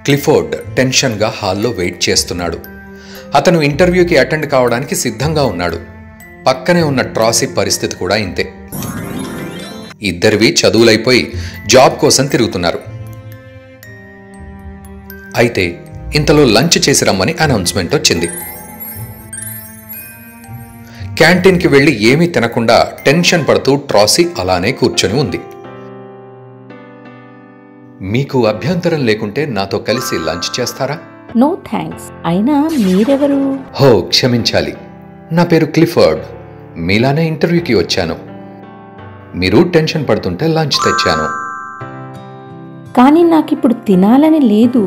Clifford టెన్షన్గా హాల్లో wait చేస్తున్నాడు. అతను ఇంటర్వ్యూకి అటెండ్ కావడానికి సిద్ధంగా ఉన్నాడు. పక్కనే ఉన్న ట్రాసీ పరిస్థితి కూడా ఇంతే. ఇద్దరివి చదువులైపోయి జాబ్ కోసం తిరుగుతున్నారు. అయితే ఇంతలో లంచ్ చేసి రమ్మని అనౌన్స్మెంట్ వచ్చింది. క్యాంటీన్కి వెళ్లి ఏమీ తినకుండా టెన్షన్ పడుతూ ట్రాసీ అలానే కూర్చొని ఉంది. మీకు అభ్యంతరం లేకుంటే నాతో కలిసి లంచ్ చేస్తారా? No thanks. అయినా మీరెవరు? హో, క్షమించాలి, నా పేరు క్లిఫోర్డ్. మీలానే ఇంటర్వ్యూకి వచ్చాను. మీరు టెన్షన్ పడుతుంటే లంచ్ తెచ్చాను. కానీ నాకిప్పుడు తినాలని లేదు.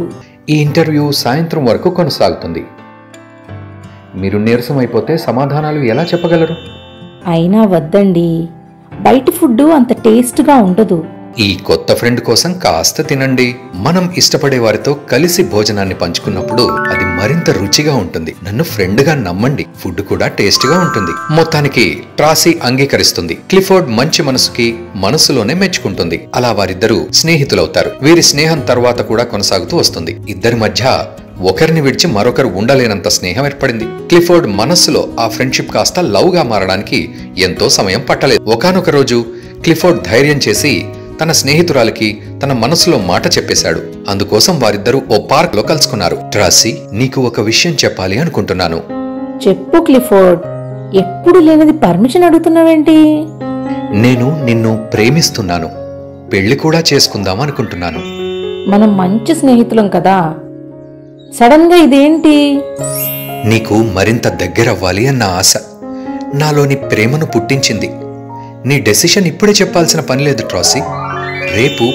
ఈ ఇంటర్వ్యూ సాయంత్రం వరకు కొనసాగుతుంది. మీరు నీరసం అయిపోతే సమాధానాలు ఎలా చెప్పగలరు? అయినా వద్దండి, బయట ఫుడ్ అంత టేస్ట్గా ఉండదు. ఈ కొత్త ఫ్రెండ్ కోసం కాస్త తినండి. మనం ఇష్టపడే వారితో కలిసి భోజనాన్ని పంచుకున్నప్పుడు అది మరింత రుచిగా ఉంటుంది. నన్ను ఫ్రెండ్గా నమ్మండి, ఫుడ్ కూడా టేస్ట్గా ఉంటుంది. మొత్తానికి ట్రాసీ అంగీకరిస్తుంది. క్లిఫోర్డ్ మంచి మనసులోనే మెచ్చుకుంటుంది. అలా వారిద్దరూ స్నేహితులవుతారు. వీరి స్నేహం తర్వాత కూడా కొనసాగుతూ వస్తుంది. ఇద్దరి మధ్య ఒకరిని విడిచి మరొకరు ఉండలేనంత స్నేహం ఏర్పడింది. క్లిఫోర్డ్ మనస్సులో ఆ ఫ్రెండ్షిప్ కాస్త లవ్ గా మారడానికి ఎంతో సమయం పట్టలేదు. ఒకానొక రోజు క్లిఫోర్డ్ ధైర్యం చేసి తన స్నేహితురాలికి తన మనసులో మాట చెప్పేశాడు. అందుకోసం వారిద్దరూ ఓ పార్క్ లో కలుసుకున్నారు. ట్రాసీ, నీకు ఒక విషయం చెప్పాలి అనుకుంటున్నాను. చెప్పు క్లిఫోర్డ్. ఎప్పుడు లేనిది పర్మిషన్ అడుగుతున్నావేంటి? నేను నిన్ను ప్రేమిస్తున్నాను. పెళ్లి కూడా చేసుకుందాం అనుకుంటున్నాను. మనం మంచి స్నేహితులం కదా, సడన్ గా ఇదేంటి? నీకు మరింత దగ్గరవ్వాలి అన్న ఆశ నాలోని ప్రేమను పుట్టించింది. నీ డెసిషన్ ఇప్పుడే చెప్పాల్సిన పని లేదు ట్రాసీ. రేపు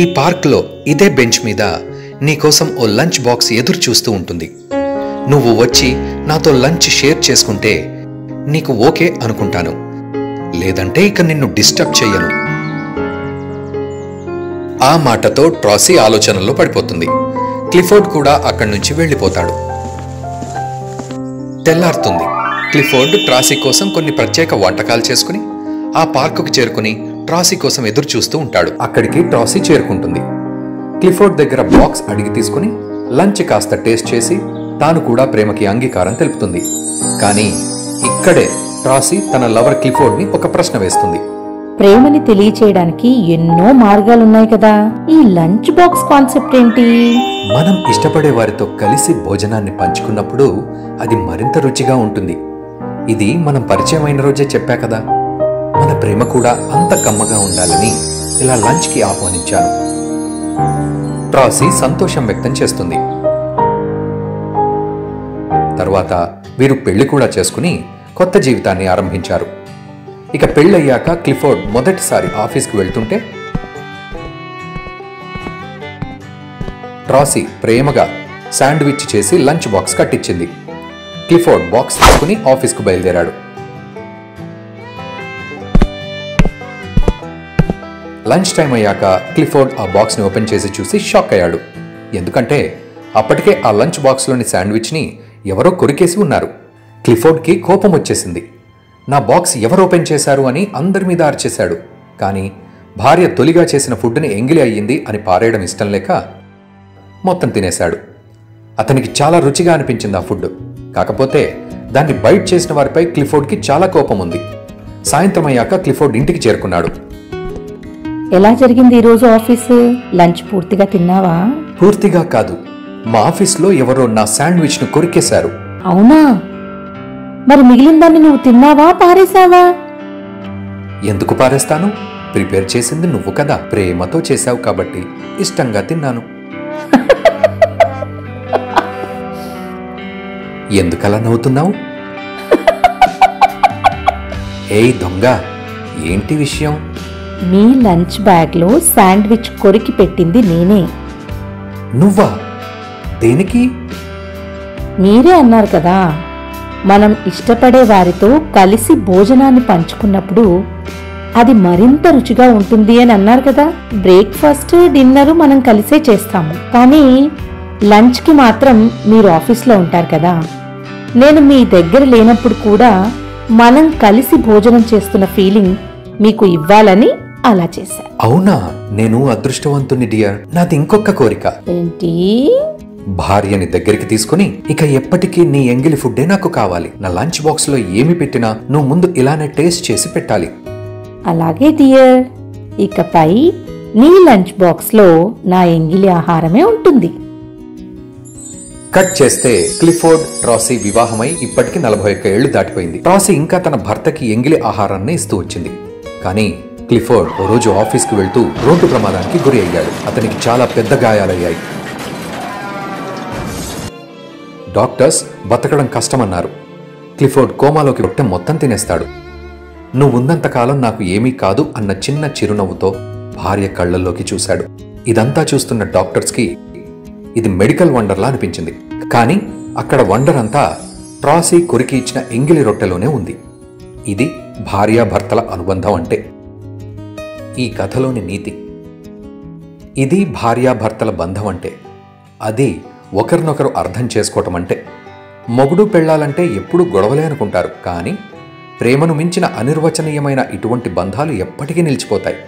ఈ పార్క్లో ఇదే బెంచ్ మీద నీకోసం ఓ లంచ్ బాక్స్ ఎదురు చూస్తూ ఉంటుంది. నువ్వు వచ్చి నాతో లంచ్ షేర్ చేసుకుంటే నీకు ఓకే అనుకుంటాను, లేదంటే ఇక నిన్ను డిస్టర్బ్ చెయ్యను. ఆ మాటతో ట్రాసీ ఆలోచనల్లో పడిపోతుంది. క్లిఫోర్డ్ కూడా అక్కడి నుంచి వెళ్లిపోతాడు. తెల్లారుతుంది. క్లిఫోర్డ్ ట్రాసీ కోసం కొన్ని ప్రత్యేక వంటకాలు చేసుకుని ఆ పార్కుకు చేరుకుని ట్రాసీ కోసం ఎదురు చూస్తూ ఉంటాడు. అక్కడికి ట్రాసీ చేరుకుంటుంది. క్లిఫోర్డ్ దగ్గర బాక్స్ అడిగి తీసుకుని లంచ్ కాస్త టేస్ట్ చేసి తాను కూడా ప్రేమకి అంగీకారం తెలుపుతుంది. కానీ ఇక్కడే ట్రాసీ తన లవర్ క్లిఫోర్డ్ ని ఒక ప్రశ్న వేస్తుంది. ప్రేమని తెలియచేయడానికి ఎన్నో మార్గాలున్నాయి కదా, ఈ లంచ్ బాక్స్ కాన్సెప్ట్ ఏంటి? మనం ఇష్టపడే వారితో కలిసి భోజనాన్ని పంచుకున్నప్పుడు అది మరింత రుచిగా ఉంటుంది. ఇది మనం పరిచయం అయిన రోజే చెప్పా కదా, మన ప్రేమ కూడా అంత కమ్మగా ఉండాలని ఇలా లంచ్కి ఆహ్వానించాను. ట్రాసీ సంతోషం వ్యక్తం చేస్తుంది. తరువాత వీరు పెళ్లి కూడా చేసుకుని కొత్త జీవితాన్ని ఆరంభించారు. ఇక పెళ్ళయ్యాక క్లిఫోర్డ్ మొదటిసారి ఆఫీస్కి వెళ్తుంటే ట్రాసీ ప్రేమగా శాండ్విచ్ చేసి లంచ్ బాక్స్ కట్టించింది. క్లిఫోర్డ్ బాక్స్ తీసుకుని ఆఫీస్కు బయలుదేరాడు. లంచ్ టైం అయ్యాక క్లిఫోర్డ్ ఆ బాక్స్ని ఓపెన్ చేసి చూసి షాక్ అయ్యాడు. ఎందుకంటే అప్పటికే ఆ లంచ్ బాక్స్లోని శాండ్విచ్ని ఎవరో కొరికేసి ఉన్నారు. క్లిఫోర్డ్కి కోపం వచ్చేసింది. నా బాక్స్ ఎవరు ఓపెన్ చేశారు అని అందరి మీద అరిచేశాడు. కానీ భార్య తొలిగా చేసిన ఫుడ్ని ఎంగిలి అయ్యింది అని పారేయడం ఇష్టం లేక మొత్తం తినేశాడు. అతనికి చాలా రుచిగా అనిపించింది ఆ ఫుడ్. కాకపోతే దాన్ని బైట్ చేసిన వారిపై క్లిఫోర్డ్కి చాలా కోపం ఉంది. సాయంత్రం అయ్యాక క్లిఫోర్డ్ ఇంటికి చేరుకున్నాడు. ఎలా జరిగింది ఈరోజు ఆఫీసు? లంచ్ పూర్తిగా తిన్నావా? పూర్తిగా కాదు, మా ఆఫీస్లో ఎవరో నా శాండ్విచ్ను కొరికేశారు. అవునా? మరి మిగిలిన దాన్ని నువ్వు తిన్నావా, పారేశావా? ఎందుకు పారేస్తాను? ప్రిపేర్ చేసింది నువ్వు కదా, ప్రేమతో చేశావు కాబట్టి ఇష్టంగా తిన్నాను. ఎందుకలా నవ్వుతున్నావు? ఏయ్ దొంగ, ఏంటి విషయం? మీ లంచ్ బ్యాగ్లో శాండ్విచ్ కొరికి పెట్టింది నేనే. నువ్వా? దేనికి? మీరే అన్నారు కదా, మనం ఇష్టపడే వారితో కలిసి భోజనాన్ని పంచుకున్నప్పుడు అది మరింత రుచిగా ఉంటుంది అని అన్నారు కదా. బ్రేక్ఫాస్ట్, డిన్నరు మనం కలిసే చేస్తాము, కానీ లంచ్కి మాత్రం మీరు ఆఫీస్లో ఉంటారు కదా. నేను మీ దగ్గర లేనప్పుడు కూడా మనం కలిసి భోజనం చేస్తున్న ఫీలింగ్ మీకు ఇవ్వాలని అలా చేశా. అవునా? నేను అదృష్టవంతుని డియర్. నాది ఇంకొక కోరిక. ఏంటి? భార్యని దగ్గరికి తీసుకుని, ఇక ఎప్పటికీ నీ ఎంగిలి ఫుడ్డే నాకు కావాలి. నా లంచ్ బాక్స్ లో ఏమి పెట్టినా నువ్వు ముందు ఇలానే టేస్ట్ చేసి పెట్టాలి. అలాగే డియర్, ఇకపై నీ లంచ్ బాక్స్ లో నా ఎంగిలి ఆహారమే ఉంటుంది. కట్ చేస్తే క్లిఫోర్డ్ ట్రాసీ వివాహమై ఇప్పటికి 41 ఏళ్లు దాటిపోయింది. ట్రాసీ ఇంకా తన భర్తకి ఎంగిలి ఆహారాన్ని ఇస్తూ వచ్చింది. కానీ క్లిఫోర్డ్ ఓ రోజు ఆఫీస్కి వెళ్తూ రోడ్డు ప్రమాదానికి గురి అయ్యాడు. అతనికి చాలా పెద్ద గాయాలయ్యాయి. డాక్టర్స్ బతకడం కష్టమన్నారు. క్లిఫోర్డ్ కోమాలోకి రొట్టె మొత్తం తినేస్తాడు. నువ్వున్నంతకాలం నాకు ఏమీ కాదు అన్న చిన్న చిరునవ్వుతో భార్య కళ్లల్లోకి చూశాడు. ఇదంతా చూస్తున్న డాక్టర్స్కి ఇది మెడికల్ వండర్లా అనిపించింది. కానీ అక్కడ వండర్ అంతా ట్రాసీ కొరికి ఇచ్చిన ఎంగిలి రొట్టెలోనే ఉంది. ఇది భార్యాభర్తల అనుబంధం అంటే. ఈ కథలోని నీతి ఇది. భార్యాభర్తల బంధం అంటే అది ఒకరినొకరు అర్థం చేసుకోవటం అంటే. మొగుడు పెళ్ళాలంటే ఎప్పుడూ గొడవలే అనుకుంటారు. కానీ ప్రేమను మించిన అనిర్వచనీయమైన ఇటువంటి బంధాలు ఎప్పటికీ నిలిచిపోతాయి.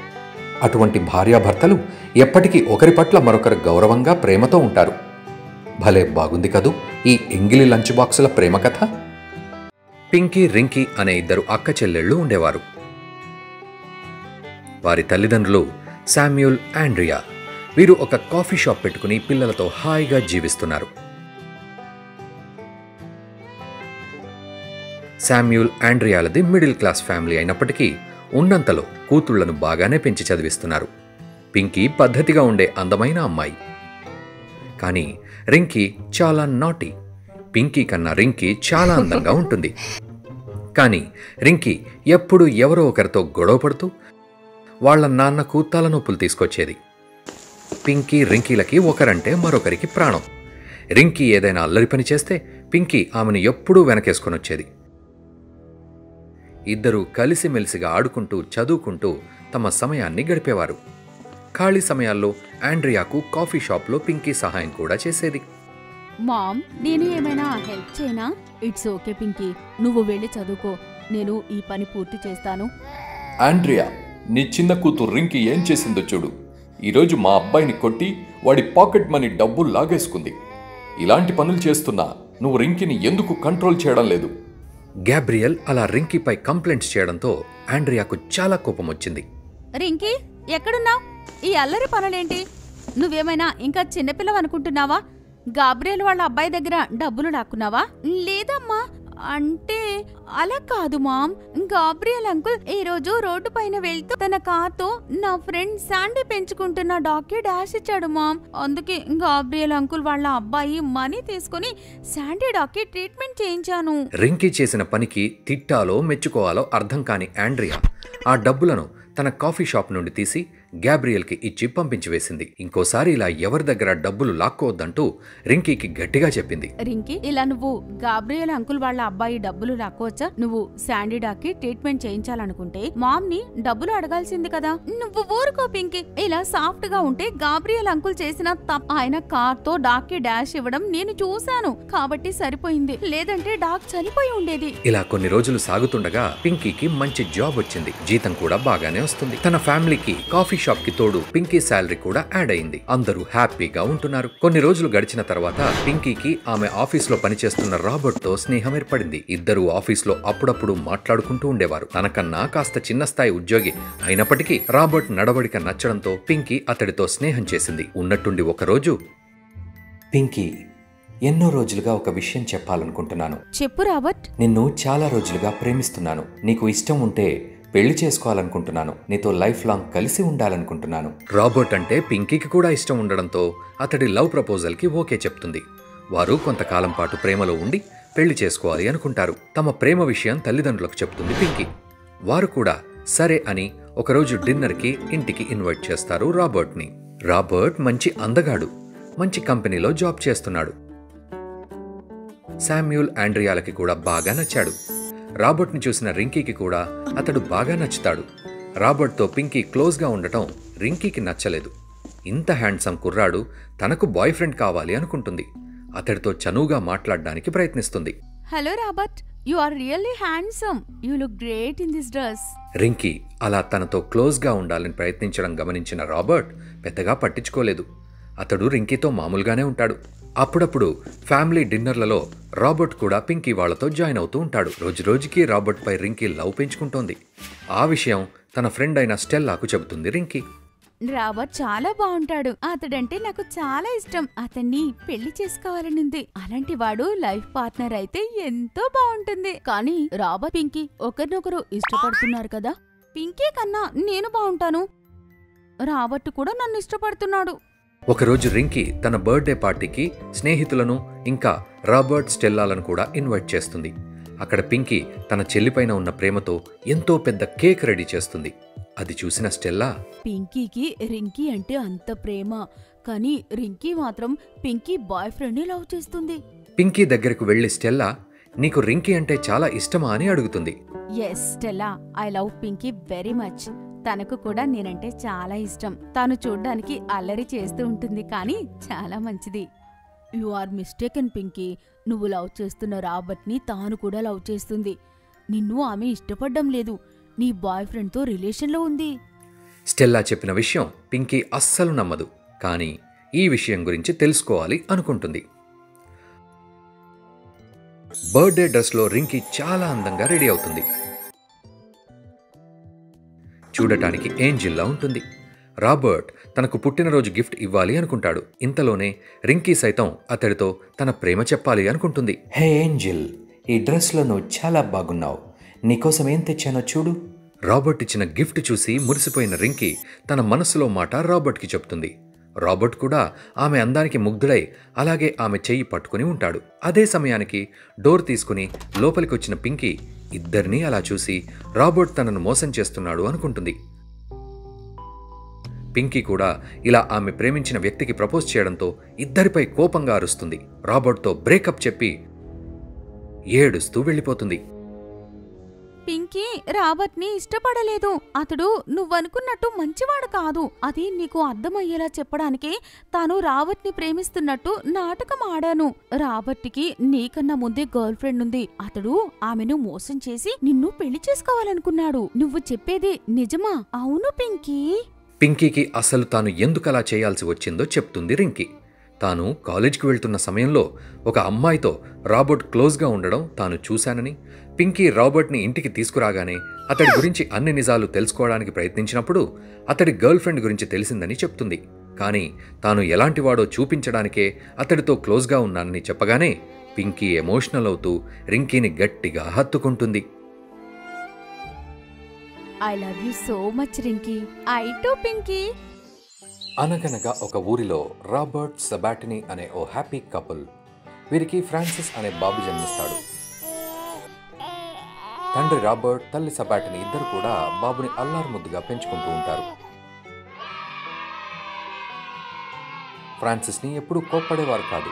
అటువంటి భార్యాభర్తలు ఎప్పటికీ ఒకరి పట్ల మరొకరు గౌరవంగా ప్రేమతో ఉంటారు. భలే బాగుంది కదూ ఈ ఎంగిలి లంచ్ బాక్సుల ప్రేమ కథ. పింకీ, రింకీ అనే ఇద్దరు అక్క చెల్లెళ్ళు ఉండేవారు. వారి తల్లిదండ్రులు శామ్యూల్, ఆండ్రియా. వీరు ఒక కాఫీ షాప్ పెట్టుకుని పిల్లలతో హాయిగా జీవిస్తున్నారు. శామ్యూల్, ఆండ్రియాలది మిడిల్ క్లాస్ ఫ్యామిలీ అయినప్పటికీ ఉన్నంతలో కూతుళ్లను బాగానే పెంచి చదివిస్తున్నారు. పింకీ పద్ధతిగా ఉండే అందమైన అమ్మాయి. కానీ రింకీ చాలా నాటీ. పింకీ కన్నా రింకీ చాలా అందంగా ఉంటుంది. కానీ రింకీ ఎప్పుడూ ఎవరో ఒకరితో గొడవ పడుతూ వాళ్ల నాన్నకు తలనొప్పులు తీసుకొచ్చేది. పింకీ, రింకీలకి ఒకరంటే మరొకరికి ప్రాణం. రింకీ ఏదైనా అల్లరి పని చేస్తే పింకీ ఆమెను ఎప్పుడూ వెనకేసుకొని వచ్చేది. ఇద్దరూ కలిసిమెలిసిగా ఆడుకుంటూ చదువుకుంటూ తమ సమయాన్ని గడిపేవారు. ఖాళీ సమయాల్లో ఆండ్రియాకు కాఫీ షాప్లో పింకీ సహాయం కూడా చేసేది. మామ్, నేను ఏమైనా హెల్ప్ చేయనా? ఇట్స్ ఓకే పింకీ, నువ్వు వెళ్ళి చదువుకో, నేను ఈ పని పూర్తి చేస్తాను. ఆండ్రియా, నీ చిన్న కూతురు రింకీ ఏం చేసిందో చూడు. ఈరోజు మా అబ్బాయిని కొట్టి వాడి పాకెట్ మనీ డబ్బులు లాగేసుకుంది. ఇలాంటి పనులు చేస్తున్నా నువ్వు రింకీని ఎందుకు కంట్రోల్ చేయడం లేదు? గ్యాబ్రియల్ అలా రింకీపై కంప్లైంట్స్ చేయడంతో ఆండ్రియాకు చాలా కోపం వచ్చింది. రింకీ, ఎక్కడున్నావ్? ఈ అల్లరి పనులేంటి? నువ్వేమైనా ఇంకా చిన్నపిల్లవనుకుంటున్నావా? గాబ్రియల్ వాళ్ళ అబ్బాయి దగ్గర డబ్బులు లాక్కున్నావా? లేదమ్మా, అంటే అలా కాదు మామ్. గాబ్రియల్ అంకుల్ ఈ రోజు రోడ్డు పైన వెళ్తూ తన కార్తో నా ఫ్రెండ్ శాండీ పెంచుకుంటున్న డాక్కి డాష్ ఇచ్చాడు మామ్. అందుకే గాబ్రియల్ అంకుల్ వాళ్ళ అబ్బాయి మనీ తీసుకుని శాండీ డాక్కి ట్రీట్మెంట్ చేయించాను. రింకీ చేసిన పనికి తిట్టాలో మెచ్చుకోవాలో అర్థం కాని ఆండ్రియా ఆ డబ్బులను తన కాఫీ షాప్ నుండి తీసి గ్యాబ్రియల్కి ఇచ్చి పంపించివేసింది. ఇంకోసారి ఇలా ఎవరి దగ్గర డబ్బులు లాక్కోవద్దంటూ రింకీకి గట్టిగా చెప్పింది. రింకీ, ఇలా నువ్వు గాబ్రియల్ అంకుల్ వాళ్ళ అబ్బాయి డబ్బులు లాక్కోవచ్చా? నువ్వు శాండీ డాక్కి ట్రీట్మెంట్ చేయించాలనుకుంటే మామ్ ని డబ్బులు అడగాల్సింది కదా. నువ్వు ఊరుకో పింకీ. ఇలా సాఫ్ట్ గా ఉంటే గాబ్రియల్ అంకుల్ చేసిన తప్పు. ఆయన కార్ తో డాక్కి డాష్ ఇవ్వడం నేను చూశాను కాబట్టి సరిపోయింది, లేదంటే డాక్ చనిపోయి ఉండేది. ఇలా కొన్ని రోజులు సాగుతుండగా పింకీకి మంచి జాబ్ వచ్చింది. జీతం కూడా బాగానే వస్తుంది. తన ఫ్యామిలీకి కాఫీ షాప్ కి తోడు పింకీ శాలరీ కూడా యాడ్ అయింది. అందరూ హ్యాపీగా ఉంటున్నారు. కొన్ని రోజులు గడిచిన తర్వాత పింకీకి ఆమె ఆఫీస్ లో పనిచేస్తున్న రాబర్ట్ తో స్నేహం ఏర్పడింది. ఇద్దరు ఆఫీస్ లో అప్పుడప్పుడు మాట్లాడుకుంటూ ఉండేవారు. తనకన్నా కాస్త చిన్న స్థాయి ఉద్యోగి అయినప్పటికీ రాబర్ట్ నడవడిక నచ్చడంతో పింకీ అతడితో స్నేహం చేసింది. ఉన్నట్టుండి ఒకరోజు, పింకీ, ఎన్నో రోజులుగా ఒక విషయం చెప్పాలనుకుంటున్నాను. చెప్పు రాబర్ట్. నిన్ను చాలా రోజులుగా ప్రేమిస్తున్నాను. నీకు ఇష్టం ఉంటే పెళ్లి చేసుకోవాలనుకుంటున్నాను. నీతో లైఫ్ లాంగ్ కలిసి ఉండాలనుకుంటున్నాను. రాబర్ట్ అంటే పింకీకి కూడా ఇష్టం ఉండడంతో అతడి లవ్ ప్రపోజల్ కి ఓకే చెప్తుంది. వారు కొంతకాలం పాటు ప్రేమలో ఉండి పెళ్లి చేసుకోవాలి అనుకుంటారు. తమ ప్రేమ విషయం తల్లిదండ్రులకు చెప్తుంది పింకీ. వారు కూడా సరే అని ఒకరోజు డిన్నర్ కి ఇంటికి ఇన్వైట్ చేస్తారు రాబర్ట్ ని. రాబర్ట్ మంచి అందగాడు, మంచి కంపెనీలో జాబ్ చేస్తున్నాడు. శామ్యూల్, ఆండ్రియాలకి కూడా బాగా నచ్చాడు. రాబర్ట్ని చూసిన రింకీకి కూడా అతడు బాగా నచ్చుతాడు. రాబర్ట్తో పింకీ క్లోజ్గా ఉండటం రింకీకి నచ్చలేదు. ఇంత హ్యాండ్సమ్ కుర్రాడు తనకు బాయ్ ఫ్రెండ్ కావాలి అనుకుంటుంది. అతడితో చనువుగా మాట్లాడడానికి ప్రయత్నిస్తుంది. Hello Robert, you are really handsome. You look great in this dress. Rinki అలా తనతో క్లోజ్గా ఉండాలని ప్రయత్నించడం గమనించిన రాబర్ట్ పెద్దగా పట్టించుకోలేదు. అతడు రింకీతో మామూలుగానే ఉంటాడు. అప్పుడప్పుడు ఫ్యామిలీ డిన్నర్లలో రాబర్ట్ కూడా పింకీ వాళ్లతో జాయిన్ అవుతూ ఉంటాడు. రోజురోజుకి రాబర్ట్ పై రింకీ లవ్ పెంచుకుంటోంది. ఆ విషయం తన ఫ్రెండ్ అయిన స్టెల్లాకు చెబుతుంది రింకీ. రాబర్ట్ చాలా బాగుంటాడు. అతడంటే నాకు చాలా ఇష్టం. అతన్ని పెళ్లి చేసుకోవాలనుంది. అలాంటి వాడు లైఫ్ పార్ట్నర్ అయితే ఎంతో బాగుంటుంది. కానీ రాబర్ట్, పింకీ ఒకరినొకరు ఇష్టపడుతున్నారు కదా. పింకీ కన్నా నేను బాగుంటాను. రాబర్ట్ కూడా నన్ను ఇష్టపడుతున్నాడు. ఒకరోజు రింకీ తన బర్త్డే పార్టీకి స్నేహితులను ఇంకా రాబర్ట్, స్టెల్లాలను కూడా ఇన్వైట్ చేస్తుంది. అక్కడ పింకీ తన చెల్లిపైన ఉన్న ప్రేమతో ఎంతో పెద్ద కేక్ రెడీ చేస్తుంది. అది చూసిన స్టెల్లా, పింకీకి రింకీ అంటే అంత ప్రేమ, కానీ రింకీ మాత్రం పింకీ బాయ్ ఫ్రెండ్ని లవ్ చేస్తుంది. పింకీ దగ్గరకు వెళ్లి స్టెల్లా, నీకు రింకీ అంటే చాలా ఇష్టమా అని అడుగుతుంది. Yes Stella, I love Pinky very much. తనకు కూడా నేనంటే చాలా ఇష్టం. తాను చూడ్డానికి అల్లరి చేస్తూ ఉంటుంది, కానీ చాలా మంచిది. You are mistaken Pinky. నువ్వు లవ్ చేస్తున్న రాబర్ట్ని తాను కూడా లవ్ చేస్తుంది. నిన్ను ఆమె ఇష్టపడ్డం లేదు. నీ బాయ్ ఫ్రెండ్తో రిలేషన్లో ఉంది. స్టెల్లా చెప్పిన విషయం పింకీ అస్సలు నమ్మదు. కానీ ఈ విషయం గురించి తెలుసుకోవాలి అనుకుంటుంది. బర్త్డే డ్రెస్లో రింకీ చాలా అందంగా రెడీ అవుతుంది. చూడటానికి ఏంజిల్లా ఉంటుంది. రాబర్ట్ తనకు పుట్టినరోజు గిఫ్ట్ ఇవ్వాలి అనుకుంటాడు. ఇంతలోనే రింకీ సైతం అతడితో తన ప్రేమ చెప్పాలి అనుకుంటుంది. హే ఏంజిల్, ఈ డ్రెస్లో నువ్వు చాలా బాగున్నావు. నీకోసం ఏం తెచ్చానో చూడు. రాబర్ట్ ఇచ్చిన గిఫ్ట్ చూసి మురిసిపోయిన రింకీ తన మనసులో మాట రాబర్ట్కి చెప్తుంది. రాబర్ట్ కూడా ఆమె అందానికి ముగ్ధుడై అలాగే ఆమె చెయ్యి పట్టుకుని ఉంటాడు. అదే సమయానికి డోర్ తీసుకుని లోపలికి వచ్చిన పింకీ ఇద్దరినీ అలా చూసి రాబర్ట్ తనను మోసం చేస్తున్నాడు అనుకుంటుంది. పింకీ కూడా ఇలా ఆమె ప్రేమించిన వ్యక్తికి ప్రపోజ్ చేయడంతో ఇద్దరిపై కోపంగా అరుస్తుంది. రాబర్ట్తో బ్రేకప్ చెప్పి ఏడుస్తూ వెళ్ళిపోతుంది. పింకీ రాబర్ట్ని ఇష్టపడలేదు. అతడు నువ్వనుకున్నట్టు మంచివాడు కాదు. అది నీకు అర్థమయ్యేలా చెప్పడానికి తాను రాబర్ట్ని ప్రేమిస్తున్నట్టు నాటకం ఆడాను. రాబర్ట్కి నీకన్నా ముందే గర్ల్ ఫ్రెండ్ ఉంది. అతడు ఆమెను మోసం చేసి నిన్ను పెళ్లి చేసుకోవాలనుకున్నాడు. నువ్వు చెప్పేది నిజమా? అవును పింకీ. పింకీకి అసలు తాను ఎందుకలా చేయాల్సి వచ్చిందో చెప్తుంది రింకీ. తాను కాలేజ్కి వెళ్తున్న సమయంలో ఒక అమ్మాయితో రాబర్ట్ క్లోజ్గా ఉండడం తాను చూశానని, పింకీ రాబర్ట్ని ఇంటికి తీసుకురాగానే అతడి గురించి అన్ని నిజాలు తెలుసుకోవడానికి ప్రయత్నించినప్పుడు అతడి గర్ల్ ఫ్రెండ్ గురించి తెలిసిందని చెప్తుంది. కానీ తాను ఎలాంటివాడో చూపించడానికే అతడితో క్లోజ్గా ఉన్నానని చెప్పగానే పింకీ ఎమోషనల్ అవుతూ రింకీని గట్టిగా హత్తుకుంటుంది. I love you so much Rinky. I too Pinky. అనగనగా ఒక ఊరిలో రాబర్ట్, సబాటినీ అనే ఓ హ్యాపీ కపుల్. వీరికి ఫ్రాన్సిస్ అనే బాబు జన్మిస్తాడు. తండ్రి రాబర్ట్, తల్లి సబాటినీ ఇద్దరు కూడా బాబుని అల్లారుముద్దుగా పెంచుకుంటూ ఉంటారు. ఫ్రాన్సిస్ని ఎప్పుడూ కోప్పడేవారు కాదు.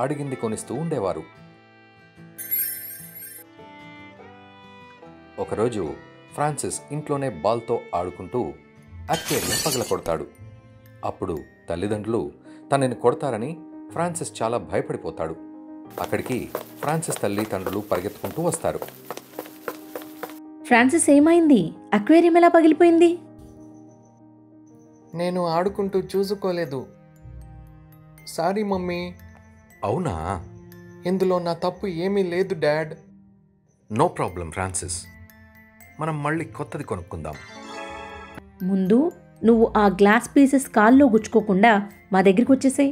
అడిగింది కొనిస్తూ ఉండేవారు. ఒకరోజు ఫ్రాన్సిస్ ఇంట్లోనే బాల్తో ఆడుకుంటూ అక్వేరియం పగలకొడతాడు. అప్పుడు తల్లిదండ్రులు తనని కొడతారని ఫ్రాన్సిస్ చాలా భయపడిపోతాడు. అక్కడికి ఫ్రాన్సిస్ తల్లిదండ్రులు పరిగెత్తుకుంటూ వస్తారు. ఫ్రాన్సిస్ ఏమైంది? అక్వేరియం ఎలా పగిలిపోయింది? నేను ఆడుకుంటూ చూసుకోలేదు. Sorry mummy. అవునా? ఇందులో నా తప్పు ఏమీ లేదు డాడ్. నో ప్రాబ్లం ఫ్రాన్సిస్, మనం మళ్ళీ కొత్తది కొనుక్కుందాం. ముందు నువ్వు ఆ గ్లాస్ పీసెస్ కాల్లో గుచ్చుకోకుండా మా దగ్గరికి వచ్చేసేయ్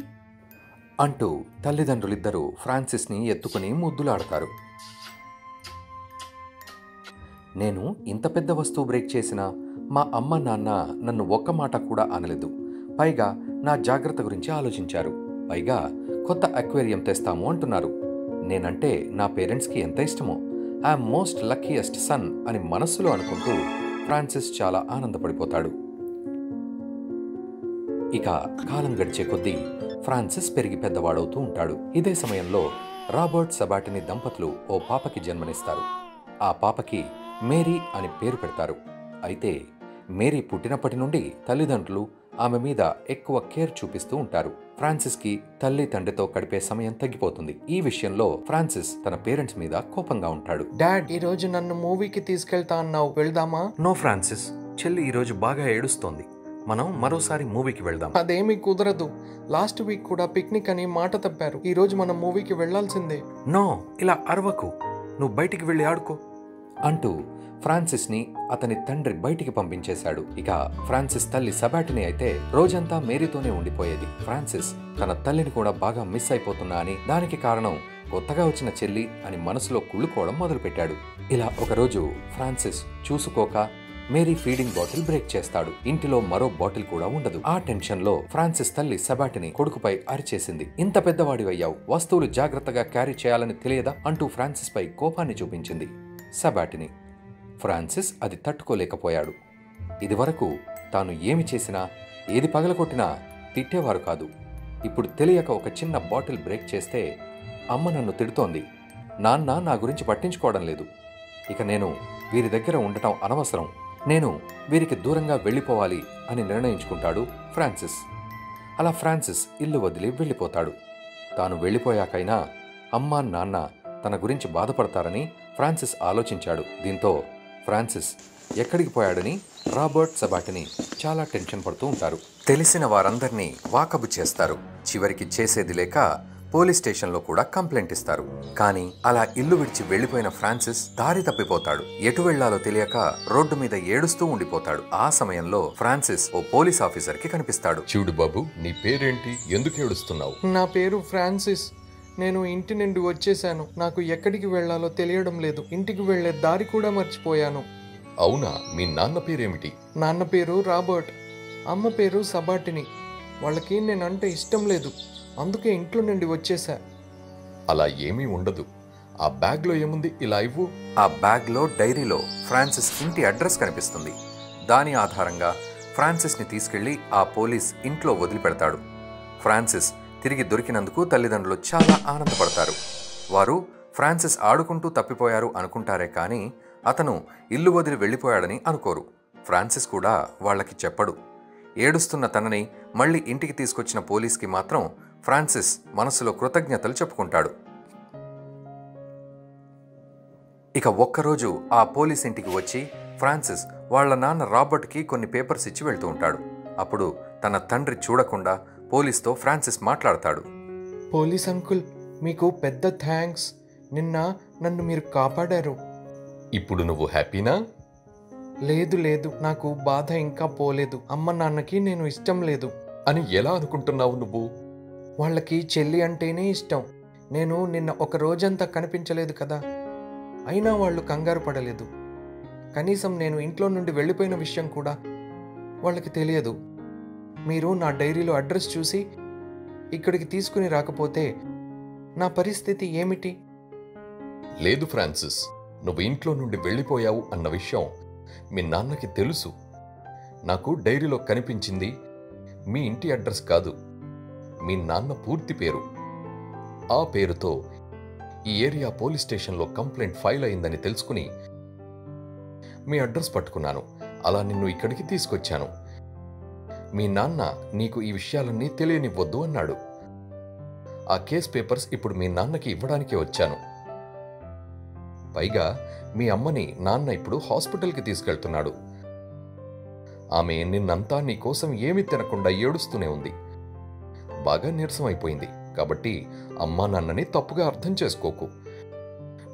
అంటూ తల్లిదండ్రులిద్దరూ ఫ్రాన్సిస్ని ఎత్తుకుని ముద్దులాడతారు. నేను ఇంత పెద్ద వస్తువు బ్రేక్ చేసినా మా అమ్మ నాన్న నన్ను ఒక్క మాట కూడా అనలేదు. పైగా నా జాగ్రత్త గురించి ఆలోచించారు. పైగా కొత్త అక్వేరియం తెస్తాము అంటున్నారు. నేనంటే నా పేరెంట్స్కి ఎంత ఇష్టమో. ఐఎమ్ మోస్ట్ లక్కీయెస్ట్ సన్ అని మనస్సులో అనుకుంటూ ఫ్రాన్సిస్ చాలా ఆనందపడిపోతాడు. ఇక కాలం గడిచే కొద్దీ ఫ్రాన్సిస్ పెరిగి పెద్దవాడవుతూ ఉంటాడు. ఇదే సమయంలో రాబర్ట్, సబాటినీ దంపతులు ఓ పాపకి జన్మనిస్తారు. ఆ పాపకి మేరీ అని పేరు పెడతారు. అయితే మేరీ పుట్టినప్పటి నుండి తల్లిదండ్రులు ఆమె మీద ఎక్కువ కేర్ చూపిస్తూ ఉంటారు. ఫ్రాన్సిస్ కి తల్లి తండ్రితో గడిపే సమయం తగ్గిపోతుంది. ఈ విషయంలో ఫ్రాన్సిస్ తన పేరెంట్స్ మీద కోపంగా ఉంటాడు. డాడ్, ఈ రోజు నన్ను మూవీకి తీసుకెళ్తా అన్నావు, వెళ్దామా? నో ఫ్రాన్సిస్, చెల్లి ఈరోజు బాగా ఏడుస్తోంది. మనం మరోసారి మూవీకి వెళ్దాం. అదేమీ కుదరదు. లాస్ట్ వీక్ కూడా పిక్నిక్ అని మాట తప్పారు. ఈ రోజు మనం మూవీకి వెళ్లాల్సిందే. నో, ఇలా అరవకు, నువ్వు బయటికి వెళ్ళి ఆడుకో అంటూ ఫ్రాన్సిస్ ని అతని తండ్రి బయటికి పంపించేశాడు. ఇక ఫ్రాన్సిస్ తల్లి సబాటిని అయితే రోజంతా మేరీతోనే ఉండిపోయేది. ఫ్రాన్సిస్ తన తల్లిని కూడా బాగా మిస్ అయిపోతున్నా అని, దానికి కారణం కొత్తగా వచ్చిన చెల్లి అని మనసులో కుళ్ళుకోవడం మొదలుపెట్టాడు. ఇలా ఒకరోజు ఫ్రాన్సిస్ చూసుకోక మేరీ ఫీడింగ్ బాటిల్ బ్రేక్ చేస్తాడు. ఇంటిలో మరో బాటిల్ కూడా ఉండదు. ఆ టెన్షన్ లో ఫ్రాన్సిస్ తల్లి సబాటిని కొడుకుపై అరిచేసింది. ఇంత పెద్దవాడివయ్యావు, వస్తువులు జాగ్రత్తగా క్యారీ చేయాలని తెలియదా అంటూ ఫ్రాన్సిస్ పై కోపాన్ని చూపించింది సబాటిని. ఫ్రాన్సిస్ అది తట్టుకోలేకపోయాడు. ఇదివరకు తాను ఏమి చేసినా, ఏది పగలగొట్టినా తిట్టేవారు కాదు. ఇప్పుడు తెలియక ఒక చిన్న బాటిల్ బ్రేక్ చేస్తే అమ్మ నన్ను తిడుతోంది, నాన్న నా గురించి పట్టించుకోవడం లేదు, ఇక నేను వీరి దగ్గర ఉండటం అనవసరం, నేను వీరికి దూరంగా వెళ్ళిపోవాలి అని నిర్ణయించుకుంటాడు ఫ్రాన్సిస్. అలా ఫ్రాన్సిస్ ఇల్లు వదిలి వెళ్ళిపోతాడు. తాను వెళ్ళిపోయాకైనా అమ్మ నాన్న తన గురించి బాధపడతారని ఫ్రాన్సిస్ ఆలోచించాడు. దీంతో ఫ్రాన్సిస్ ఎక్కడికి పోయాడని రాబర్ట్ సబాటిని చాలా టెన్షన్ పడుతూ ఉంటారు. తెలిసిన వారందరినీ వాకబు చేస్తారు. చివరికి చేసేది లేక పోలీస్ స్టేషన్లో కూడా కంప్లైంట్ ఇస్తారు. కానీ అలా ఇల్లు విడిచి వెళ్లిపోయిన ఫ్రాన్సిస్ దారి తప్పిపోతాడు. ఎటు వెళ్లాలో తెలియక రోడ్డు మీద ఏడుస్తూ ఉండిపోతాడు. ఆ సమయంలో ఫ్రాన్సిస్ ఓ పోలీస్ ఆఫీసర్ కి కనిపిస్తాడు. చూడు బాబు, నీ పేరేంటి? ఎందుకు ఏడుస్తున్నావు? నా పేరు ఫ్రాన్సిస్. నేను ఇంటి నుండి వచ్చేసాను. నాకు ఎక్కడికి వెళ్లాలో తెలియడం లేదు. ఇంటికి వెళ్లే దారి కూడా మర్చిపోయాను. అవునా? మీ నాన్న పేరేమిటి? నాన్న పేరు రాబర్ట్, అమ్మ పేరు సబాటిని. వాళ్ళకి నేనంటే ఇష్టం లేదు, అందుకే ఇంట్లో నుండి వచ్చేసా. అలా ఏమీ ఉండదు. ఆ బ్యాగ్లో ఏముంది? ఇలా ఇవ్వు. ఆ బ్యాగ్లో డైరీలో ఫ్రాన్సిస్ ఇంటి అడ్రస్ కనిపిస్తుంది. దాని ఆధారంగా ఫ్రాన్సిస్ ని తీసుకెళ్లి ఆ పోలీస్ ఇంట్లో వదిలిపెడతాడు. ఫ్రాన్సిస్ తిరిగి దొరికినందుకు తల్లిదండ్రులు చాలా ఆనందపడతారు. వారు ఫ్రాన్సిస్ ఆడుకుంటూ తప్పిపోయారు అనుకుంటారే కానీ అతను ఇల్లు వదిలి వెళ్ళిపోయాడని అనుకోరు. ఫ్రాన్సిస్ కూడా వాళ్ళకి చెప్పడు. ఏడుస్తున్న తనని మళ్ళీ ఇంటికి తీసుకొచ్చిన పోలీస్కి మాత్రం ఫ్రాన్సిస్ మనసులో కృతజ్ఞతలు చెప్పుకుంటాడు. ఇక ఒక్కరోజు ఆ పోలీస్ ఇంటికి వచ్చి ఫ్రాన్సిస్ వాళ్ళ నాన్న రాబర్ట్కి కొన్ని పేపర్స్ ఇచ్చి వెళ్తూ ఉంటాడు. అప్పుడు తన తండ్రి చూడకుండా పోలీస్తో ఫ్రాన్సిస్ మాట్లాడతాడు. పోలీస్ అంకుల్, మీకు పెద్ద థ్యాంక్స్. నిన్న నన్ను మీరు కాపాడారు. ఇప్పుడు నువ్వు హ్యాపీనా? లేదు లేదు, నాకు బాధ ఇంకా పోలేదు. అమ్మ నాన్నకి నేను ఇష్టం లేదు. అని ఎలా అనుకుంటున్నావు నువ్వు? వాళ్ళకి చెల్లి అంటేనే ఇష్టం. నేను నిన్న ఒక రోజంతా కనిపించలేదు కదా, అయినా వాళ్ళు కంగారు పడలేదు. కనీసం నేను ఇంట్లో నుండి వెళ్ళిపోయిన విషయం కూడా వాళ్ళకి తెలియదు. మీరు నా డైరీలో అడ్రస్ చూసి ఇక్కడికి తీసుకుని రాకపోతే నా పరిస్థితి ఏమిటి? లేదు ఫ్రాన్సిస్, నువ్వు ఇంట్లో నుండి వెళ్ళిపోయావు అన్న విషయం మీ నాన్నకి తెలుసు. నాకు డైరీలో కనిపించింది మీ ఇంటి అడ్రస్ కాదు, మీ నాన్న పూర్తి పేరు. ఆ పేరుతో ఈ ఏరియా పోలీస్ స్టేషన్లో కంప్లైంట్ ఫైల్ అయిందని తెలుసుకుని మీ అడ్రస్ పట్టుకున్నాను. అలా నిన్ను ఇక్కడికి తీసుకొచ్చాను. మీ నాన్న నీకు ఈ విషయాలన్నీ తెలియనివ్వద్దు అన్నాడు. ఆ కేస్ పేపర్స్ ఇప్పుడు మీ నాన్నకి ఇవ్వడానికే వచ్చాను. పైగా మీ అమ్మని నాన్న ఇప్పుడు హాస్పిటల్కి తీసుకెళ్తున్నాడు. ఆమె నిన్నంతా నీ కోసం ఏమీ తినకుండా ఏడుస్తూనే ఉంది. బాగా నీరసం అయిపోయింది. కాబట్టి అమ్మా నాన్నని తప్పుగా అర్థం చేసుకోకు.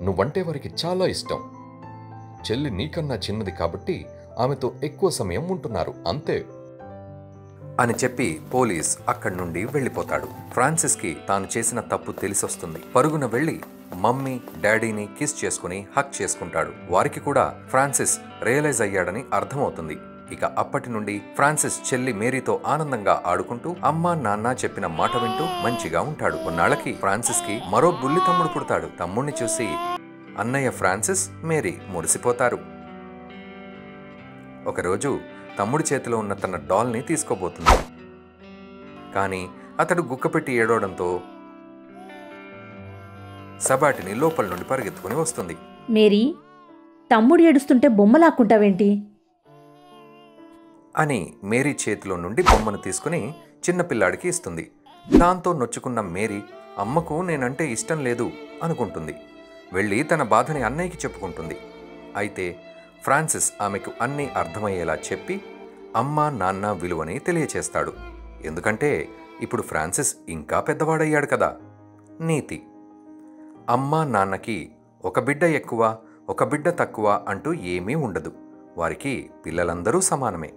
నువ్వంటే వారికి చాలా ఇష్టం. చెల్లి నీకన్నా చిన్నది కాబట్టి ఆమెతో ఎక్కువ సమయం ఉంటున్నారు, అంతే అని చెప్పి పోలీస్ అక్కడి నుండి వెళ్ళిపోతాడు. ఫ్రాన్సిస్కి తాను చేసిన తప్పు తెలిసొస్తుంది. పరుగున వెళ్ళి మమ్మీ డాడీని కిస్ చేసుకుని హక్ చేసుకుంటాడు. వారికి కూడా ఫ్రాన్సిస్ రియలైజ్ అయ్యాడని అర్థమవుతుంది. ఇక అప్పటి నుండి ఫ్రాన్సిస్ చెల్లి మేరీతో ఆనందంగా ఆడుకుంటూ అమ్మా నాన్న చెప్పిన మాట వింటూ మంచిగా ఉంటాడు. కొన్నాళ్లకి ఫ్రాన్సిస్ కి మరో బుల్లి తమ్ముడు పుడతాడు. తమ్ముణ్ణి చూసి అన్నయ్య ఫ్రాన్సిస్, మేరీ మురిసిపోతారు. ఒకరోజు తమ్ముడి చేతిలో ఉన్న తన డాల్ని తీసుకోబోతుంది. కానీ అతడు గుక్కపెట్టి ఏడవడంతో సబాటిని లోపల నుండి పరిగెత్తుకుని వస్తుంది. మేరీ, తమ్ముడు ఏడుస్తుంటే బొమ్మలాక్కుంటావేంటి? అని మేరీ చేతిలో నుండి బొమ్మను తీసుకుని చిన్నపిల్లాడికి ఇస్తుంది. దాంతో నొచ్చుకున్న మేరీ అమ్మకు నేనంటే ఇష్టం లేదు అనుకుంటుంది. వెళ్ళి తన బాధని అన్నయ్యకి చెప్పుకుంటుంది. అయితే ఫ్రాన్సిస్ ఆమెకు అన్నీ అర్థమయ్యేలా చెప్పి అమ్మ నాన్న విలువని తెలియచేస్తాడు. ఎందుకంటే ఇప్పుడు ఫ్రాన్సిస్ ఇంకా పెద్దవాడయ్యాడు కదా. నీతి: అమ్మ నాన్నకి ఒక బిడ్డ ఎక్కువ, ఒక బిడ్డ తక్కువ అంటూ ఏమీ ఉండదు. వారికి పిల్లలందరూ సమానమే.